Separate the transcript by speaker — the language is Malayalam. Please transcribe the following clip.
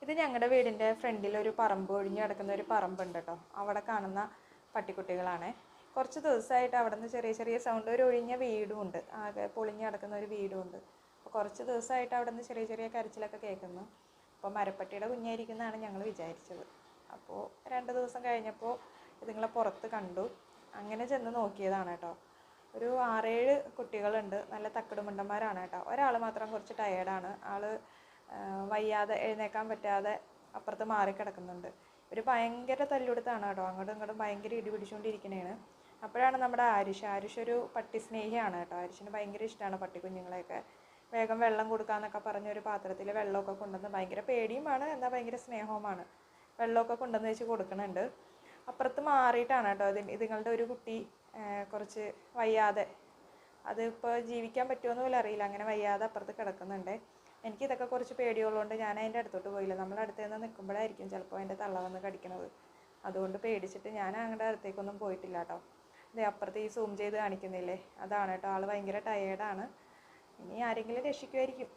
Speaker 1: ഇത് ഞങ്ങളുടെ വീടിൻ്റെ ഫ്രണ്ടിൽ ഒരു പറമ്പ് ഒഴിഞ്ഞു കിടക്കുന്ന ഒരു പറമ്പുണ്ട് കേട്ടോ. അവിടെ കാണുന്ന പട്ടിക്കുട്ടികളാണ്. കുറച്ച് ദിവസമായിട്ട് അവിടെ നിന്ന് ചെറിയ ചെറിയ സൗണ്ട്, ഒരു ഒഴിഞ്ഞ വീടും ഉണ്ട്, ആകെ പൊളിഞ്ഞു കിടക്കുന്ന ഒരു വീടും ഉണ്ട്. അപ്പോൾ കുറച്ച് ദിവസമായിട്ട് അവിടെ നിന്ന് ചെറിയ ചെറിയ കരച്ചിലൊക്കെ കേൾക്കുന്നു. അപ്പോൾ മരപ്പട്ടിയുടെ കുഞ്ഞായിരിക്കുന്നതാണ് ഞങ്ങൾ വിചാരിച്ചത്. അപ്പോൾ 2 ദിവസം കഴിഞ്ഞപ്പോൾ ഇതുങ്ങളെ പുറത്ത് കണ്ടു. അങ്ങനെ ചെന്ന് നോക്കിയതാണ് കേട്ടോ. ഒരു 6-7 കുട്ടികളുണ്ട്. നല്ല തക്കടുമുണ്ടന്മാരാണ് കേട്ടോ. ഒരാൾ മാത്രം കുറച്ച് ടയേർഡാണ്. ആൾ വയ്യാതെ എഴുന്നേക്കാൻ പറ്റാതെ അപ്പുറത്ത് മാറിക്കിടക്കുന്നുണ്ട്. ഒരു ഭയങ്കര തല്ലുകൊടുത്താണ് കേട്ടോ. അങ്ങോട്ടും ഇങ്ങോട്ടും ഭയങ്കര ഇടി പിടിച്ചുകൊണ്ടിരിക്കണേണ്. അപ്പോഴാണ് നമ്മുടെ ആരുഷ് ഒരു പട്ടി സ്നേഹിയാണ് കേട്ടോ. ആരുഷിന് ഭയങ്കര ഇഷ്ടമാണ് പട്ടിക്കുഞ്ഞുങ്ങളെയൊക്കെ. വേഗം വെള്ളം കൊടുക്കാമെന്നൊക്കെ പറഞ്ഞൊരു പാത്രത്തിൽ വെള്ളമൊക്കെ കൊണ്ടുവന്ന്, ഭയങ്കര പേടിയുമാണ് എന്നാൽ ഭയങ്കര സ്നേഹവുമാണ്, വെള്ളമൊക്കെ കൊണ്ടുവന്ന് വെച്ച് കൊടുക്കുന്നുണ്ട്. അപ്പുറത്ത് മാറിയിട്ടാണ് കേട്ടോ ഇതുങ്ങളുടെ ഒരു കുട്ടി കുറച്ച് വയ്യാതെ, അതിപ്പോൾ ജീവിക്കാൻ പറ്റുമെന്ന് പോലും അറിയില്ല, അങ്ങനെ വയ്യാതെ അപ്പുറത്ത് കിടക്കുന്നുണ്ട്. എനിക്കിതൊക്കെ കുറച്ച് പേടിയുള്ളതുകൊണ്ട് ഞാൻ അതിൻ്റെ അടുത്തോട്ട് പോയില്ല. നമ്മുടെ അടുത്ത് നിന്ന് നിൽക്കുമ്പോഴായിരിക്കും ചിലപ്പോൾ അതിൻ്റെ തള്ള വന്ന് കടിക്കണത്. അതുകൊണ്ട് പേടിച്ചിട്ട് ഞാൻ അങ്ങയുടെ അടുത്തേക്കൊന്നും പോയിട്ടില്ല കേട്ടോ. ഇത് അപ്പുറത്ത് ഈ സൂം ചെയ്ത് കാണിക്കുന്നില്ലേ, അതാണ് കേട്ടോ. ആൾ ഭയങ്കര ടയേർഡാണ്. ഇനി ആരെങ്കിലും രക്ഷിക്കുമായിരിക്കും.